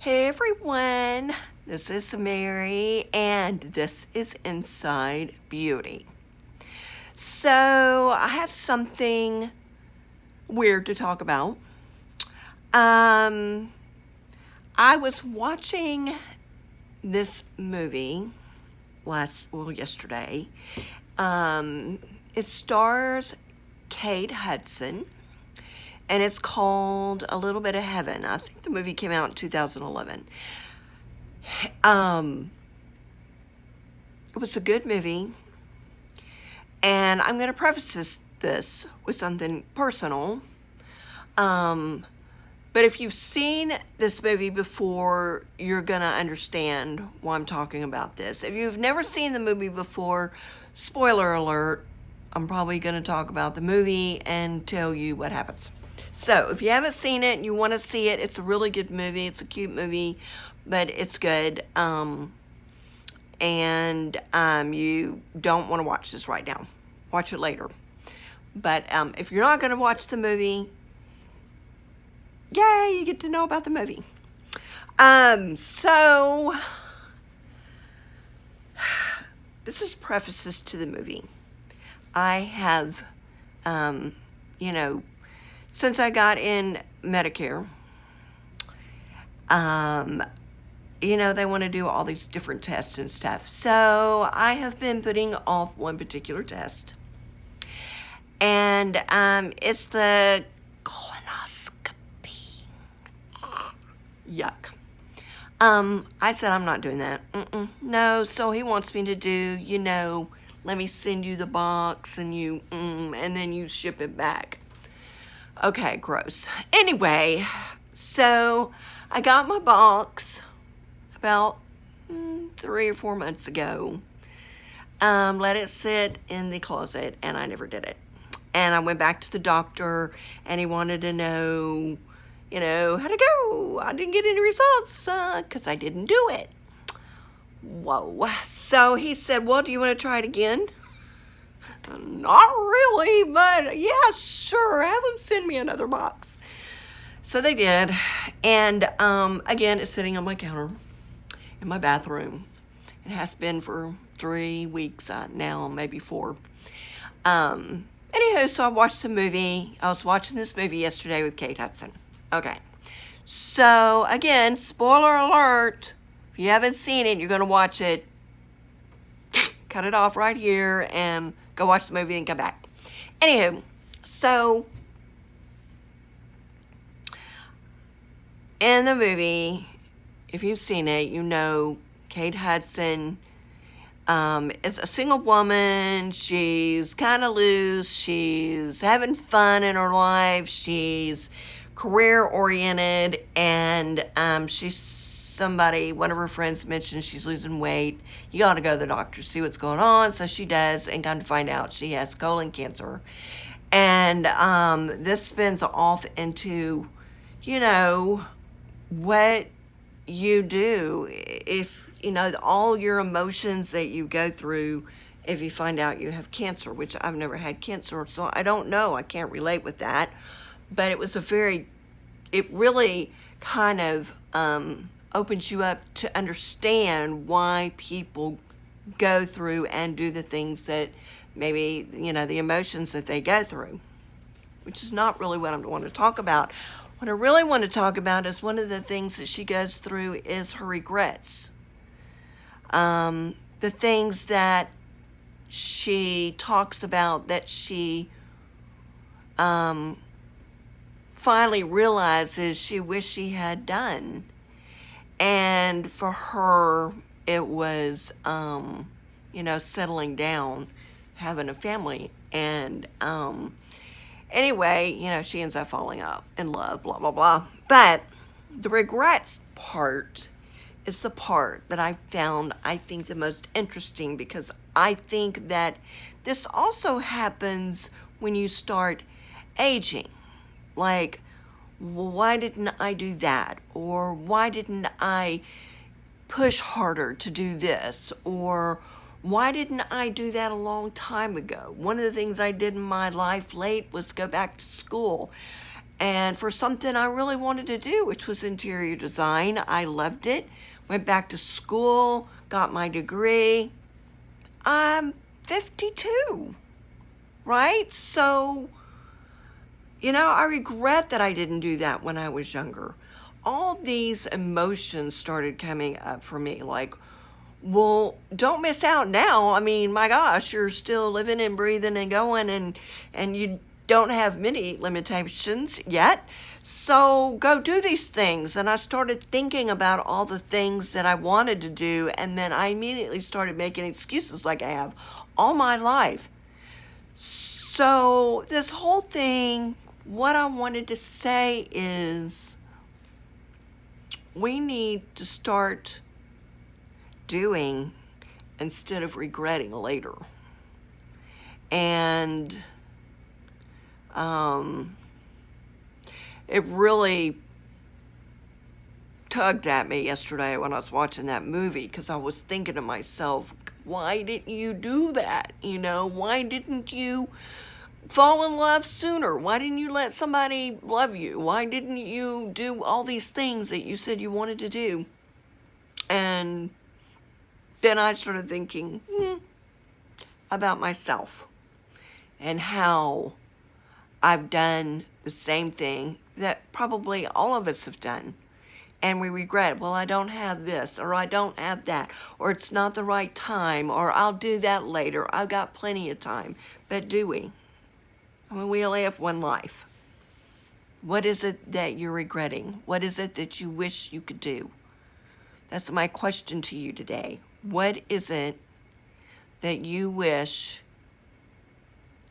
Hey everyone, this is Mary and this is Inside Beauty. So, I have something weird to talk about. I was watching this movie yesterday. It stars Kate Hudson and it's called A Little Bit of Heaven. I think the movie came out in 2011. It was a good movie, and I'm going to preface this with something personal. But if you've seen this movie before, you're going to understand why I'm talking about this. If you've never seen the movie before, spoiler alert, I'm probably going to talk about the movie and tell you what happens. So, if you haven't seen it and you want to see it, it's a really good movie. It's a cute movie, but it's good. You don't want to watch this right now. Watch it later. But if you're not going to watch the movie, yay, you get to know about the movie. So, this is prefaces to the movie. I have, since I got in Medicare, they want to do all these different tests and stuff. So I have been putting off one particular test. And it's the colonoscopy. Yuck. I said I'm not doing that. No, so he wants me to do, let me send you the box and and then you ship it back. Okay, gross. Anyway, so I got my box about 3 or 4 months ago. Let it sit in the closet, and I never did it. And I went back to the doctor, and he wanted to know, how'd it go? I didn't get any results because I didn't do it. Whoa. So he said, well, do you want to try it again? Not really, but yeah, sure. Have them send me another box. So they did. And again, it's sitting on my counter in my bathroom. It has been for 3 weeks now, maybe 4. Anywho, so I watched the movie. I was watching this movie yesterday with Kate Hudson. Okay. So again, spoiler alert. If you haven't seen it, you're going to watch it. Cut it off right here and go watch the movie and come back. Anywho, so in the movie, if you've seen it, Kate Hudson is a single woman. She's kind of loose. She's having fun in her life. She's career-oriented, and one of her friends mentioned she's losing weight. You got to go to the doctor, see what's going on. So she does, and come to find out she has colon cancer. And this spins off into, what you do if, all your emotions that you go through if you find out you have cancer, which I've never had cancer, so I don't know. I can't relate with that. But it really kind of opens you up to understand why people go through and do the things that maybe, the emotions that they go through, which is not really what I want to talk about. What I really want to talk about is one of the things that she goes through is her regrets. The things that she talks about that she finally realizes she wished she had done. And for her, it was, settling down, having a family. And anyway, she ends up falling in love, blah, blah, blah. But the regrets part is the part that I found, I think, the most interesting, because I think that this also happens when you start aging. Like, why didn't I do that? Or why didn't I push harder to do this? Or why didn't I do that a long time ago? One of the things I did in my life late was go back to school. and for something I really wanted to do, which was interior design. I loved it. Went back to school, got my degree. I'm 52, right? So, I regret that I didn't do that when I was younger. All these emotions started coming up for me, like, well, don't miss out now. I mean, my gosh, you're still living and breathing and going, and you don't have many limitations yet. So go do these things. And I started thinking about all the things that I wanted to do, and then I immediately started making excuses like I have all my life. So this whole thing, what I wanted to say is we need to start doing instead of regretting later. And it really tugged at me yesterday when I was watching that movie, because I was thinking to myself, why didn't you do that? Why didn't you fall in love sooner? Why didn't you let somebody love you? Why didn't you do all these things that you said you wanted to do? And then I started thinking about myself and how I've done the same thing that probably all of us have done. And we regret, well, I don't have this, or I don't have that, or it's not the right time, or I'll do that later. I've got plenty of time. But do we? I mean, we only have one life. What is it that you're regretting? What is it that you wish you could do? That's my question to you today. What is it that you wish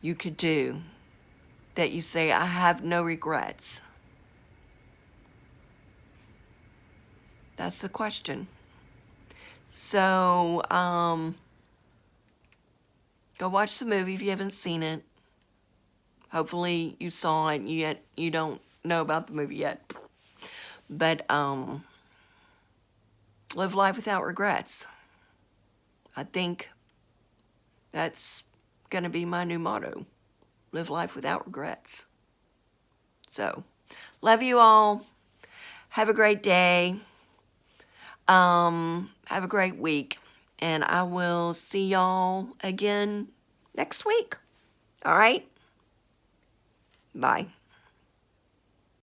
you could do that you say, I have no regrets? That's the question. So, go watch the movie if you haven't seen it. Hopefully you saw it, yet you don't know about the movie yet. But, live life without regrets. I think that's going to be my new motto. Live life without regrets. So, love you all. Have a great day. Have a great week. And I will see y'all again next week. All right? Bye.